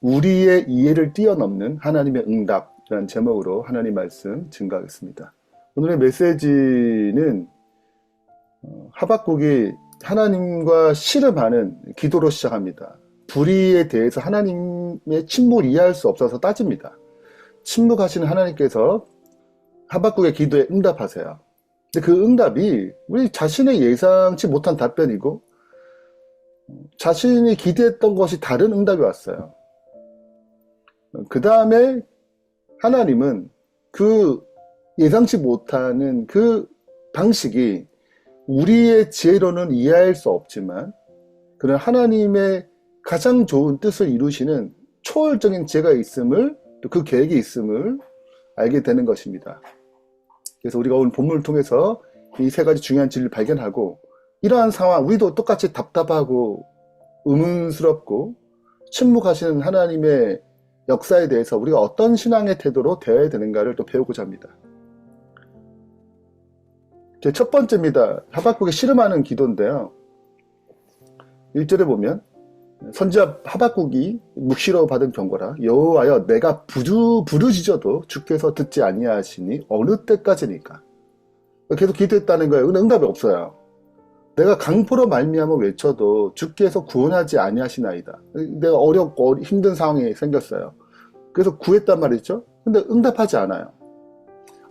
우리의 이해를 뛰어넘는 하나님의 응답이라는 제목으로 하나님 말씀 증거하겠습니다. 오늘의 메시지는 하박국이 하나님과 씨름하는 기도로 시작합니다. 불의에 대해서 하나님의 침묵을 이해할 수 없어서 따집니다. 침묵하시는 하나님께서 하박국의 기도에 응답하세요. 근데 그 응답이 우리 자신의 예상치 못한 답변이고 자신이 기대했던 것이 다른 응답이 왔어요. 그 다음에 하나님은 그 예상치 못하는 그 방식이 우리의 지혜로는 이해할 수 없지만 그런 하나님의 가장 좋은 뜻을 이루시는 초월적인 지혜가 있음을, 또 그 계획이 있음을 알게 되는 것입니다. 그래서 우리가 오늘 본문을 통해서 이 세 가지 중요한 진리를 발견하고, 이러한 상황, 우리도 똑같이 답답하고 의문스럽고 침묵하시는 하나님의 역사에 대해서 우리가 어떤 신앙의 태도로 대해야 되는가를 또 배우고자 합니다. 제 첫 번째입니다. 하박국의 씨름하는 기도인데요. 1절에 보면 선지자 하박국이 묵시로 받은 경고라. 여호와여, 내가 부르짖어도 주께서 듣지 아니하시니 어느 때까지니까. 계속 기도했다는 거예요. 근데 응답이 없어요. 내가 강포로 말미암아 외쳐도 주께서 구원하지 아니하시나이다. 내가 어렵고 힘든 상황이 생겼어요. 그래서 구했단 말이죠. 근데 응답하지 않아요.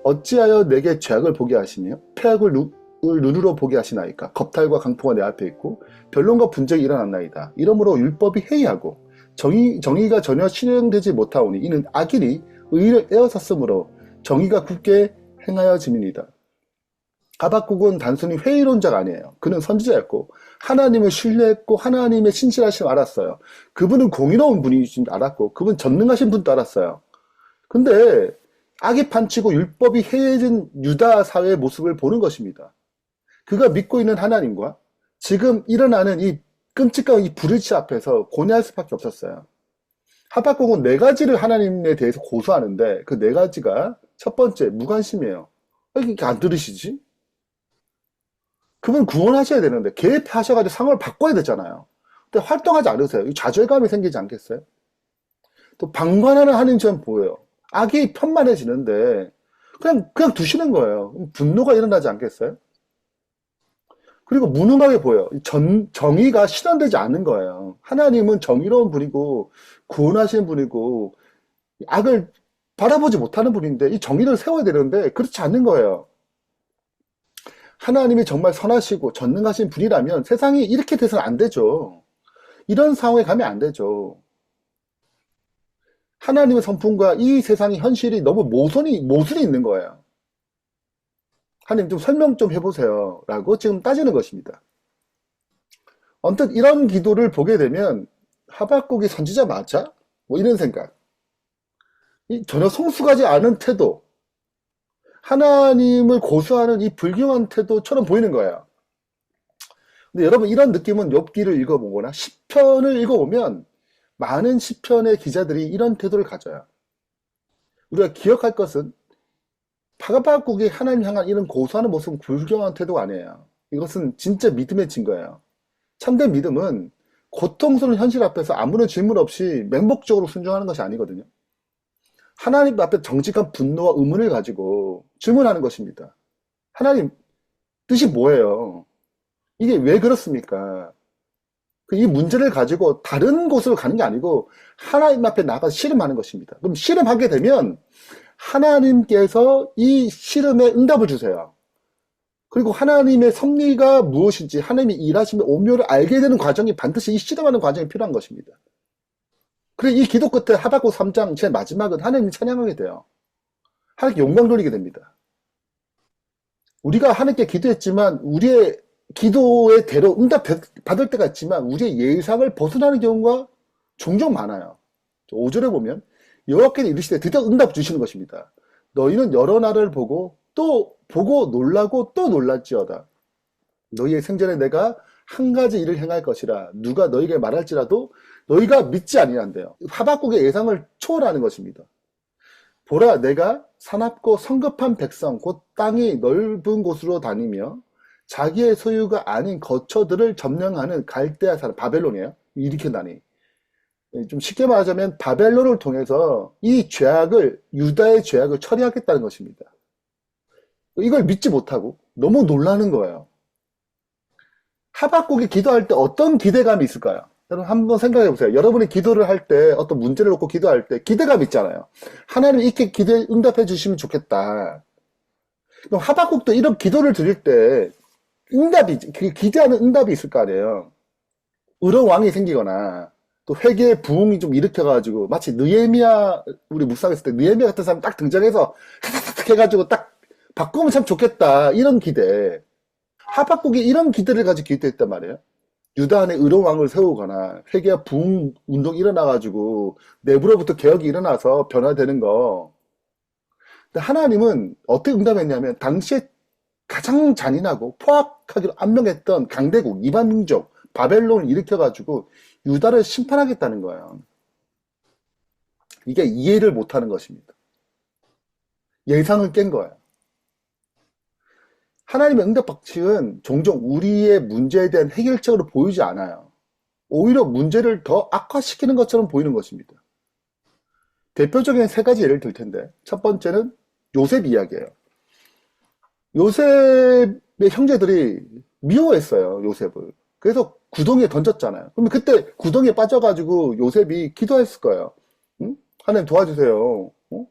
어찌하여 내게 죄악을 보게 하시며 패악을 눈으로 보게 하시나이까. 겁탈과 강포가 내 앞에 있고 변론과 분쟁이 일어났나이다. 이러므로 율법이 해이하고 정의가 전혀 실행되지 못하오니 이는 악인이 의를 에워쌌으므로 정의가 굳게 행하여짐이니이다. 하박국은 단순히 회의론자가 아니에요. 그는 선지자였고 하나님을 신뢰했고 하나님의 신실하심을 알았어요. 그분은 공의로운 분이신 줄 알았고 그분 전능하신 분도 알았어요. 근데 악이 판치고 율법이 해해진 유다 사회의 모습을 보는 것입니다. 그가 믿고 있는 하나님과 지금 일어나는 이 끔찍한 이 불의치 앞에서 고뇌할 수밖에 없었어요. 하박국은 네 가지를 하나님에 대해서 고소하는데 그 네 가지가 첫 번째, 무관심이에요. 왜 이렇게 안 들으시지? 그분 구원하셔야 되는데 개입하셔가지고 상황을 바꿔야 되잖아요. 근데 활동하지 않으세요. 좌절감이 생기지 않겠어요? 또 방관하는 하나님처럼 보여요. 악이 편만해지는데 그냥 두시는 거예요. 분노가 일어나지 않겠어요? 그리고 무능하게 보여요. 정의가 실현되지 않는 거예요. 하나님은 정의로운 분이고 구원하시는 분이고 악을 바라보지 못하는 분인데 이 정의를 세워야 되는데 그렇지 않는 거예요. 하나님이 정말 선하시고 전능하신 분이라면 세상이 이렇게 돼서는 안 되죠. 이런 상황에 가면 안 되죠. 하나님의 성품과 이 세상의 현실이 너무 모순이 있는 거예요. 하나님 좀 설명 좀 해보세요. 라고 지금 따지는 것입니다. 언뜻 이런 기도를 보게 되면 하박국이 선지자 맞아? 뭐 이런 생각. 전혀 성숙하지 않은 태도. 하나님을 고수하는 이 불경한 태도처럼 보이는 거예요. 근데 여러분 이런 느낌은 욥기를 읽어보거나 시편을 읽어보면 많은 시편의 기자들이 이런 태도를 가져요. 우리가 기억할 것은 하박국이 하나님 향한 이런 고수하는 모습은 불경한 태도가 아니에요. 이것은 진짜 믿음의 증거예요. 참된 믿음은 고통스러운 현실 앞에서 아무런 질문 없이 맹목적으로 순종하는 것이 아니거든요. 하나님 앞에 정직한 분노와 의문을 가지고 질문하는 것입니다. 하나님, 뜻이 뭐예요? 이게 왜 그렇습니까? 이 문제를 가지고 다른 곳으로 가는 게 아니고 하나님 앞에 나가서 씨름하는 것입니다. 그럼 씨름하게 되면 하나님께서 이 씨름에 응답을 주세요. 그리고 하나님의 섭리가 무엇인지 하나님이 일하시며 오묘를 알게 되는 과정이 반드시 이 씨름하는 과정이 필요한 것입니다. 그래서 이 기도 끝에 하박국 3장 제일 마지막은 하나님 찬양하게 돼요. 하나님께 영광 돌리게 됩니다. 우리가 하나님께 기도했지만 우리의 기도의 대로 응답 받을 때가 있지만 우리의 예상을 벗어나는 경우가 종종 많아요. 5절에 보면 여호와께서 이르시되 드디어 응답 주시는 것입니다. 너희는 여러 날을 보고 또 보고 놀라고 또 놀랄지어다. 너희의 생전에 내가 한 가지 일을 행할 것이라 누가 너희에게 말할지라도 너희가 믿지 아니한대요. 하박국의 예상을 초월하는 것입니다. 보라, 내가 사납고 성급한 백성 곧 땅이 넓은 곳으로 다니며 자기의 소유가 아닌 거처들을 점령하는 갈대아 사람 바벨론이에요. 일으킨다니 좀 쉽게 말하자면 바벨론을 통해서 이 죄악을, 유다의 죄악을 처리하겠다는 것입니다. 이걸 믿지 못하고 너무 놀라는 거예요. 하박국이 기도할 때 어떤 기대감이 있을까요? 여러분 한번 생각해 보세요. 여러분이 기도를 할 때, 어떤 문제를 놓고 기도할 때 기대감 있잖아요. 하나님 이렇게 기대 응답해 주시면 좋겠다. 그럼 하박국도 이런 기도를 드릴 때 응답이, 기대하는 응답이 있을 거 아니에요. 의로운 왕이 생기거나 또 회개의 부흥이 좀 일으켜가지고, 마치 느헤미야, 우리 묵상했을 때 느헤미야 같은 사람 딱 등장해서 탁탁탁 해가지고 딱 바꾸면 참 좋겠다, 이런 기대. 하박국이 이런 기대를 가지고 기도했단 말이에요. 유다 안에 의로운 왕을 세우거나 회개와 부흥 운동이 일어나가지고 내부로부터 개혁이 일어나서 변화되는 거. 근데 하나님은 어떻게 응답했냐면, 당시에 가장 잔인하고 포악하기로 암명했던 강대국, 이방 민족 바벨론을 일으켜가지고 유다를 심판하겠다는 거예요. 이게 이해를 못하는 것입니다. 예상을 깬 거예요. 하나님의 응답 방식은 종종 우리의 문제에 대한 해결책으로 보이지 않아요. 오히려 문제를 더 악화시키는 것처럼 보이는 것입니다. 대표적인 세 가지 예를 들 텐데, 첫 번째는 요셉 이야기예요. 요셉의 형제들이 미워했어요, 요셉을. 그래서 구덩이에 던졌잖아요. 그러면 그때 구덩이에 빠져가지고 요셉이 기도했을 거예요. 응? 하나님 도와주세요. 어?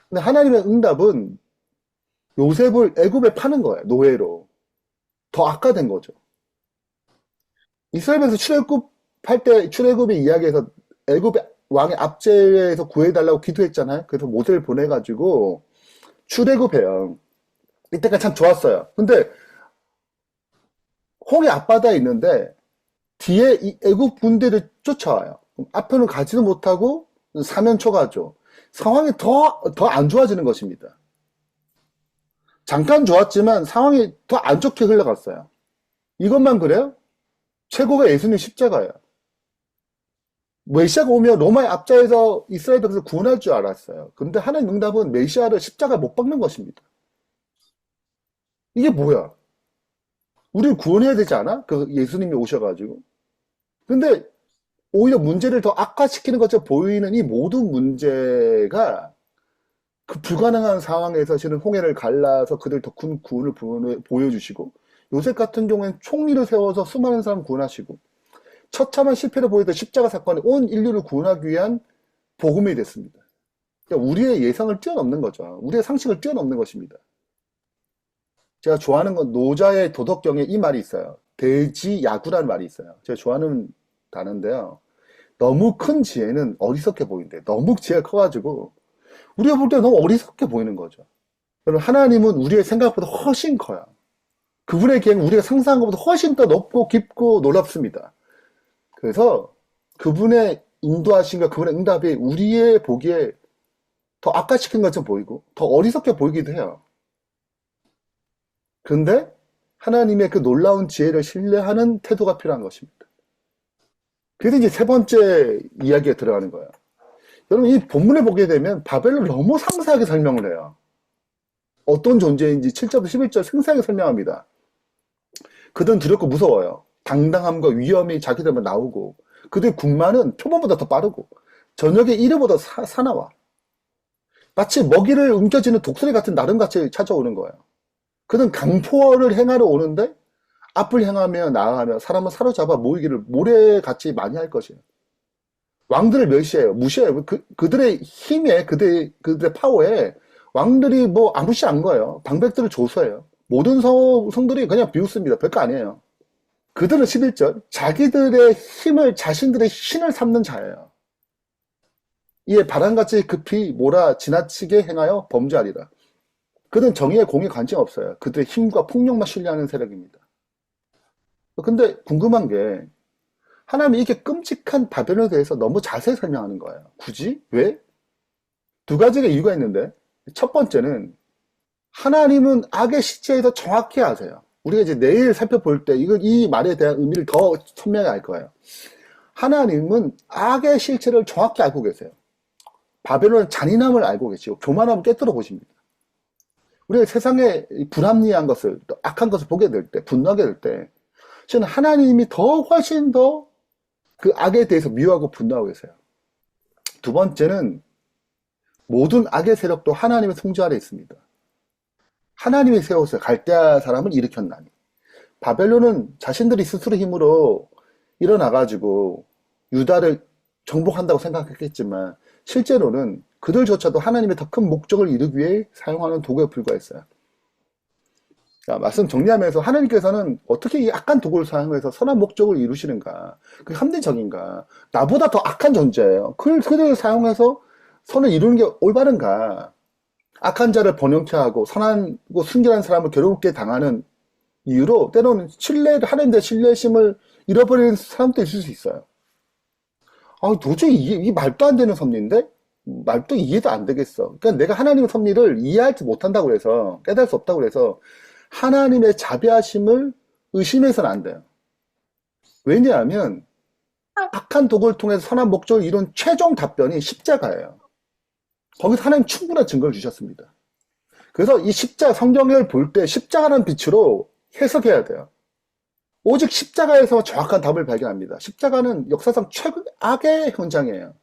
근데 하나님의 응답은 요셉을 애굽에 파는 거예요, 노예로. 더 악화된 거죠. 이스라엘에서 출애굽할 때, 출애굽의 이야기에서 애굽의 왕의 압제에서 구해달라고 기도했잖아요. 그래서 모세를 보내가지고 출애굽해요. 이때까지 참 좋았어요. 근데 홍해 앞바다에 있는데 뒤에 이 애국 군대를 쫓아와요. 앞에는 가지도 못하고 사면초가죠. 상황이 더 안 좋아지는 것입니다. 잠깐 좋았지만 상황이 더 안 좋게 흘러갔어요. 이것만 그래요? 최고가 예수님 십자가예요. 메시아가 오면 로마의 압제에서 이스라엘 백성을 구원할 줄 알았어요. 그런데 하나님 응답은 메시아를 십자가에 못 박는 것입니다. 이게 뭐야? 우리를 구원해야 되지 않아? 그 예수님이 오셔가지고. 근데 오히려 문제를 더 악화시키는 것처럼 보이는 이 모든 문제가 그 불가능한 상황에서 실은 홍해를 갈라서 그들 더 큰 구원을 보여주시고, 요셉 같은 경우에는 총리를 세워서 수많은 사람 구원하시고, 처참한 실패를 보이던 십자가 사건이 온 인류를 구원하기 위한 복음이 됐습니다. 그러니까 우리의 예상을 뛰어넘는 거죠. 우리의 상식을 뛰어넘는 것입니다. 제가 좋아하는 건 노자의 도덕경에 이 말이 있어요. 대지야구라는 말이 있어요. 제가 좋아하는 단어인데요. 너무 큰 지혜는 어리석게 보인대. 너무 지혜가 커가지고 우리가 볼 때 너무 어리석게 보이는 거죠. 그럼 하나님은 우리의 생각보다 훨씬 커요. 그분의 계획은 우리가 상상한 것보다 훨씬 더 높고 깊고 놀랍습니다. 그래서 그분의 인도하심과 그분의 응답이 우리의 보기에 더 악화시킨 것처럼 보이고 더 어리석게 보이기도 해요. 그런데 하나님의 그 놀라운 지혜를 신뢰하는 태도가 필요한 것입니다. 그래서 이제 세 번째 이야기가 들어가는 거예요. 여러분, 이 본문을 보게 되면 바벨을 너무 상세하게 설명을 해요. 어떤 존재인지 7절부터 11절 생생하게 설명합니다. 그들은 두렵고 무서워요. 당당함과 위험이 자기들만 나오고, 그들의 군마는 표범보다 더 빠르고 저녁에 이르보다 사나워. 마치 먹이를 움켜쥐는 독수리 같은 나름같이 찾아오는 거예요. 그는 강포를 행하러 오는데 앞을 향하며 나아가며 사람을 사로잡아 모이기를 모래같이 많이 할 것이에요. 왕들을 멸시해요. 무시해요. 그들의 힘에, 그들의 파워에 왕들이 뭐 아무시한 거예요. 방백들을 조소해요. 모든 성들이 그냥 비웃습니다. 별거 아니에요. 그들은 11절, 자기들의 힘을 자신들의 신을 삼는 자예요. 이에 바람같이 급히 몰아 지나치게 행하여 범죄하리라. 그들은 정의의 공에 관심 없어요. 그들의 힘과 폭력만 신뢰하는 세력입니다. 근데 궁금한 게, 하나님이 이렇게 끔찍한 바벨론에 대해서 너무 자세히 설명하는 거예요. 굳이? 왜? 두 가지가 이유가 있는데, 첫 번째는 하나님은 악의 시체에서 정확히 아세요. 우리가 이제 내일 살펴볼 때 이 말에 대한 의미를 더 선명하게 알 거예요. 하나님은 악의 실체를 정확히 알고 계세요. 바벨론의 잔인함을 알고 계시고 교만함을 깨뜨려 보십니다. 우리가 세상에 불합리한 것을, 악한 것을 보게 될 때, 분노하게 될 때, 저는 하나님이 훨씬 더 그 악에 대해서 미워하고 분노하고 계세요. 두 번째는 모든 악의 세력도 하나님의 통제 아래 있습니다. 하나님이 세웠어요. 갈대아 사람을 일으켰나니. 바벨론은 자신들이 스스로 힘으로 일어나가지고 유다를 정복한다고 생각했겠지만 실제로는 그들조차도 하나님의 더 큰 목적을 이루기 위해 사용하는 도구에 불과했어요. 자, 말씀 정리하면서 하나님께서는 어떻게 이 악한 도구를 사용해서 선한 목적을 이루시는가? 그게 합리적인가? 나보다 더 악한 존재예요. 그들을 사용해서 선을 이루는 게 올바른가? 악한 자를 번영케 하고 선하고 순결한 사람을 괴롭게 당하는 이유로 때로는 하나님의 신뢰심을 잃어버리는 사람도 있을 수 있어요. 아, 도저히 이게 말도 안 되는 섭리인데? 말도 이해도 안 되겠어. 그러니까 내가 하나님의 섭리를 이해하지 못한다고 해서, 깨달을 수 없다고 해서, 하나님의 자비하심을 의심해서는 안 돼요. 왜냐하면, 악한 도구를 통해서 선한 목적을 이룬 최종 답변이 십자가예요. 거기서 하나님 충분한 증거를 주셨습니다. 그래서 이 성경을 볼 때 십자가라는 빛으로 해석해야 돼요. 오직 십자가에서 정확한 답을 발견합니다. 십자가는 역사상 최고 악의 현장이에요.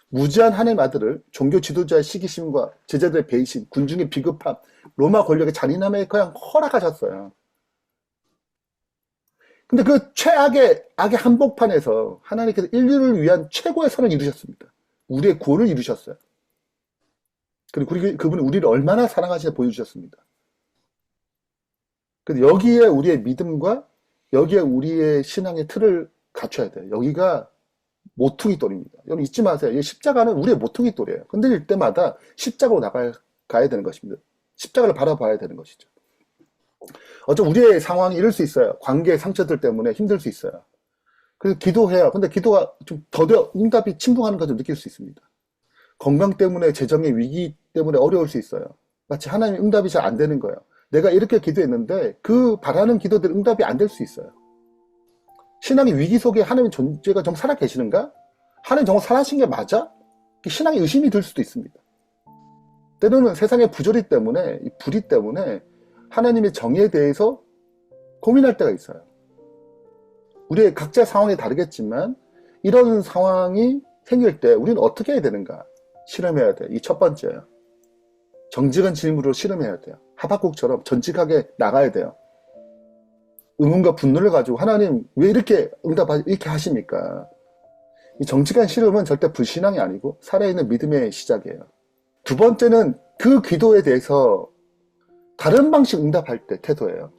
무지한 하나님의 아들을 종교 지도자의 시기심과 제자들의 배신, 군중의 비급함, 로마 권력의 잔인함에 그냥 허락하셨어요. 근데 그 악의 한복판에서 하나님께서 인류를 위한 최고의 선을 이루셨습니다. 우리의 구원을 이루셨어요. 그리고 그분이 우리를 얼마나 사랑하시냐 보여주셨습니다. 근데 여기에 우리의 믿음과 여기에 우리의 신앙의 틀을 갖춰야 돼요. 여기가 모퉁이 돌입니다. 여러분 잊지 마세요. 이 십자가는 우리의 모퉁이 돌이에요. 흔들릴 때마다 십자가로 가야 되는 것입니다. 십자가를 바라봐야 되는 것이죠. 어쩌면 우리의 상황이 이럴 수 있어요. 관계의 상처들 때문에 힘들 수 있어요. 그래서 기도해요. 근데 기도가 좀 더뎌 응답이 침묵하는 것을 느낄 수 있습니다. 건강 때문에 재정의 위기 때문에 어려울 수 있어요. 마치 하나님 응답이 잘 안 되는 거예요. 내가 이렇게 기도했는데 그 바라는 기도들 응답이 안 될 수 있어요. 신앙의 위기 속에 하나님의 존재가 정말 살아 계시는가? 하나님 정말 살아신 게 맞아? 신앙의 의심이 들 수도 있습니다. 때로는 세상의 부조리 때문에, 이 불의 때문에 하나님의 정의에 대해서 고민할 때가 있어요. 우리의 각자 상황이 다르겠지만 이런 상황이 생길 때 우리는 어떻게 해야 되는가? 실험해야 돼요. 이 첫 번째예요. 정직한 질문으로 실험해야 돼요. 하박국처럼 전직하게 나가야 돼요. 의문과 분노를 가지고 하나님 왜 이렇게 이렇게 하십니까? 이 정직한 실험은 절대 불신앙이 아니고 살아있는 믿음의 시작이에요. 두 번째는 그 기도에 대해서 다른 방식 응답할 때 태도예요.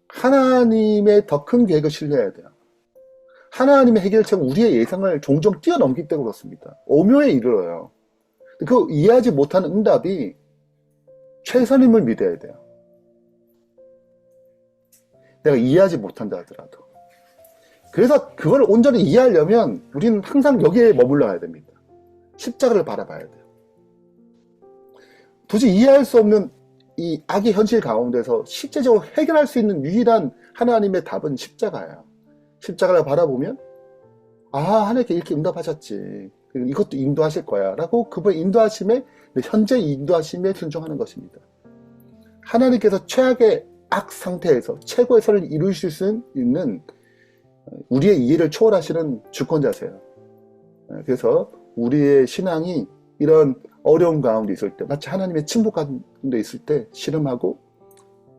하나님의 더 큰 계획을 신뢰해야 돼요. 하나님의 해결책은 우리의 예상을 종종 뛰어넘기 때문에 그렇습니다. 오묘에 이르러요. 그 이해하지 못하는 응답이 최선임을 믿어야 돼요. 내가 이해하지 못한다 하더라도. 그래서 그걸 온전히 이해하려면 우리는 항상 여기에 머물러야 됩니다. 십자가를 바라봐야 돼요. 도저히 이해할 수 없는 이 악의 현실 가운데서 실제적으로 해결할 수 있는 유일한 하나님의 답은 십자가예요. 십자가를 바라보면 하나님께 이렇게 응답하셨지. 이것도 인도하실 거야 라고 그분의 인도하심에 현재 인도하심에 순종하는 것입니다. 하나님께서 최악의 악 상태에서 최고의 선을 이루실 수 있는 우리의 이해를 초월하시는 주권자세요. 그래서 우리의 신앙이 이런 어려운 가운데 있을 때, 마치 하나님의 침묵 가운데 있을 때 실험하고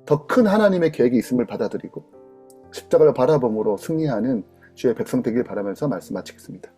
더 큰 하나님의 계획이 있음을 받아들이고 십자가를 바라봄으로 승리하는 주의 백성 되길 바라면서 말씀 마치겠습니다.